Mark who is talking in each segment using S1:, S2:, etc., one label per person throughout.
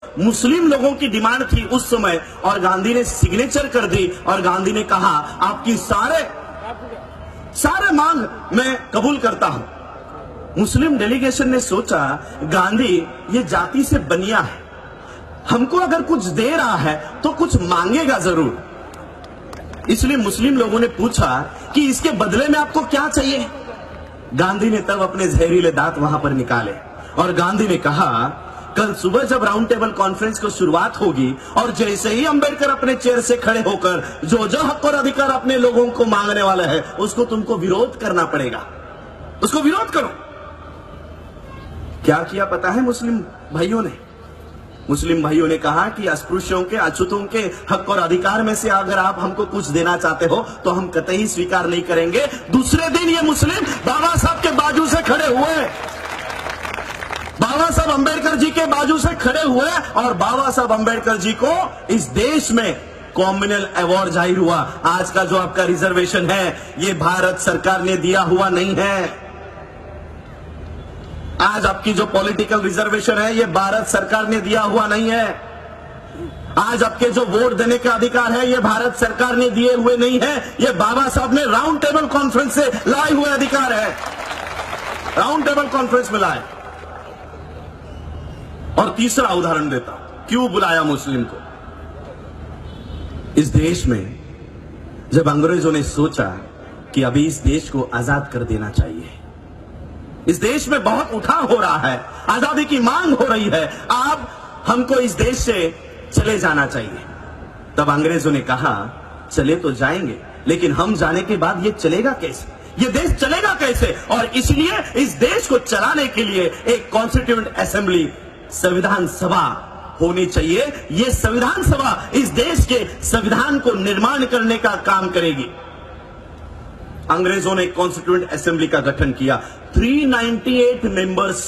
S1: मुस्लिम लोगों की डिमांड थी उस समय, और गांधी ने सिग्नेचर कर दी और गांधी ने कहा आपकी सारे मांग मैं कबूल करता हूं। मुस्लिम डेलीगेशन ने सोचा गांधी ये जाति से बनिया है, हमको अगर कुछ दे रहा है तो कुछ मांगेगा जरूर। इसलिए मुस्लिम लोगों ने पूछा कि इसके बदले में आपको क्या चाहिए। गांधी ने तब अपने जहरीले दांत वहां पर निकाले और गांधी ने कहा कल सुबह जब राउंड टेबल कॉन्फ्रेंस को शुरुआत होगी और जैसे ही अंबेडकर अपने चेयर से खड़े होकर जो जो हक और अधिकार अपने लोगों को मांगने वाला है उसको तुमको विरोध करना पड़ेगा, उसको विरोध करो। क्या किया पता है मुस्लिम भाइयों ने? मुस्लिम भाइयों ने कहा कि अस्पृश्यों के, अछूतों के हक और अधिकार में से अगर आप हमको कुछ देना चाहते हो तो हम कतई स्वीकार नहीं करेंगे। दूसरे दिन ये मुस्लिम बाबा साहब के बाजू से खड़े हुए, बाबा साहब अंबेडकर जी के बाजू से खड़े हुए और बाबा साहब अंबेडकर जी को इस देश में कॉम्युनल अवार्ड जाहिर हुआ। आज का जो आपका रिजर्वेशन है ये भारत सरकार ने दिया हुआ नहीं है। आज आपकी जो पॉलिटिकल रिजर्वेशन है ये भारत सरकार ने दिया हुआ नहीं है। आज आपके जो वोट देने का अधिकार है ये भारत सरकार ने दिए हुए नहीं है, ये बाबा साहब ने राउंड टेबल कॉन्फ्रेंस से लाए हुए अधिकार है, राउंड टेबल कॉन्फ्रेंस में लाए। और तीसरा उदाहरण देता हूं, क्यों बुलाया मुस्लिम को। इस देश में जब अंग्रेजों ने सोचा कि अभी इस देश को आजाद कर देना चाहिए, इस देश में बहुत उठाव हो रहा है, आजादी की मांग हो रही है, अब हमको इस देश से चले जाना चाहिए, तब अंग्रेजों ने कहा चले तो जाएंगे लेकिन हम जाने के बाद ये चलेगा कैसे, ये देश चलेगा कैसे। और इसलिए इस देश को चलाने के लिए एक कॉन्स्टिट्यूएंट असेंबली, संविधान सभा होनी चाहिए। ये संविधान सभा इस देश के संविधान को निर्माण करने का काम करेगी। अंग्रेजों ने कॉन्स्टिट्यूएंट असेंबली का गठन किया, 398 मेंबर्स।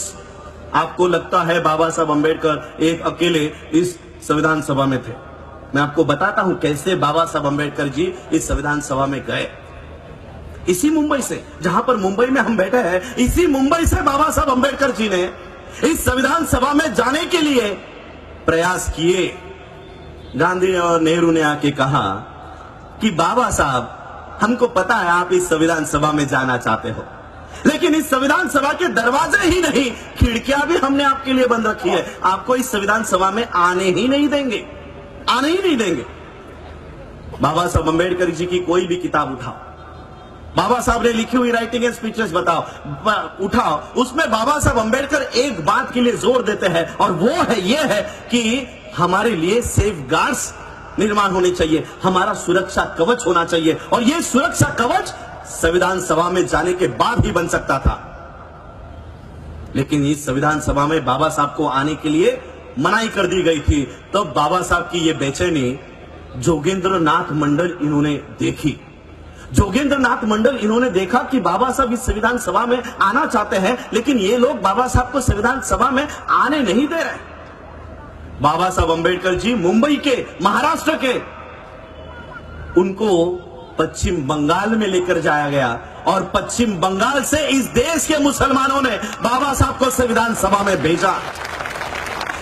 S1: आपको लगता है बाबा साहब अंबेडकर एक अकेले इस संविधान सभा में थे? मैं आपको बताता हूं कैसे बाबा साहब अंबेडकर जी इस संविधान सभा में गए। इसी मुंबई से, जहां पर मुंबई में हम बैठे हैं, इसी मुंबई से बाबा साहब अंबेडकर जी ने इस संविधान सभा में जाने के लिए प्रयास किए। गांधी और नेहरू ने आके कहा कि बाबा साहब हमको पता है आप इस संविधान सभा में जाना चाहते हो, लेकिन इस संविधान सभा के दरवाजे ही नहीं खिड़कियां भी हमने आपके लिए बंद रखी है, आपको इस संविधान सभा में आने ही नहीं देंगे, आने ही नहीं देंगे। बाबा साहब अंबेडकर जी की कोई भी किताब उठाओ, बाबा साहब ने लिखी हुई राइटिंग एंड स्पीचेस उठाओ, उसमें बाबा साहब अंबेडकर एक बात के लिए जोर देते हैं और वो है ये है कि हमारे लिए सेफ गार्ड्स निर्माण होने चाहिए, हमारा सुरक्षा कवच होना चाहिए। और ये सुरक्षा कवच संविधान सभा में जाने के बाद ही बन सकता था, लेकिन इस संविधान सभा में बाबा साहब को आने के लिए मनाही कर दी गई थी। तब बाबा साहब की ये बेचैनी जोगेंद्र नाथ मंडल इन्होंने देखी। जोगेंद्र नाथ मंडल इन्होंने देखा कि बाबा साहब इस संविधान सभा में आना चाहते हैं, लेकिन ये लोग बाबा साहब को संविधान सभा में आने नहीं दे रहे। बाबा साहब अंबेडकर जी मुंबई के, महाराष्ट्र के, उनको पश्चिम बंगाल में लेकर जाया गया और पश्चिम बंगाल से इस देश के मुसलमानों ने बाबा साहब को संविधान सभा में भेजा।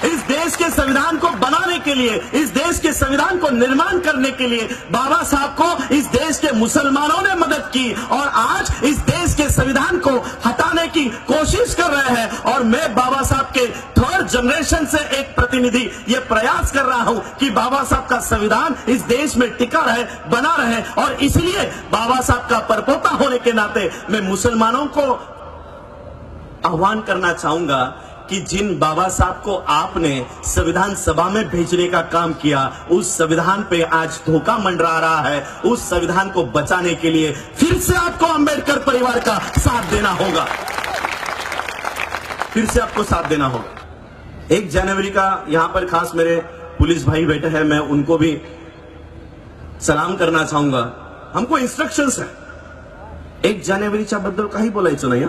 S1: इस देश के संविधान को बनाने के लिए, इस देश के संविधान को निर्माण करने के लिए बाबा साहब को इस देश के मुसलमानों ने मदद की और आज इस देश के संविधान को हटाने की कोशिश कर रहे हैं। और मैं बाबा साहब के थर्ड जनरेशन से एक प्रतिनिधि ये प्रयास कर रहा हूं कि बाबा साहब का संविधान इस देश में टिका रहे, बना रहे। और इसलिए बाबा साहब का परपोता होने के नाते मैं मुसलमानों को आह्वान करना चाहूंगा कि जिन बाबा साहब को आपने संविधान सभा में भेजने का काम किया, उस संविधान पे आज धोखा मंडरा रहा है। उस संविधान को बचाने के लिए फिर से आपको अंबेडकर परिवार का साथ देना होगा, फिर से आपको साथ देना होगा। 1 जनवरी का यहां पर खास मेरे पुलिस भाई बैठे हैं, मैं उनको भी सलाम करना चाहूंगा। हमको इंस्ट्रक्शंस है, 1 जानेवारीच्या बद्दल काही बोलायचं नाही।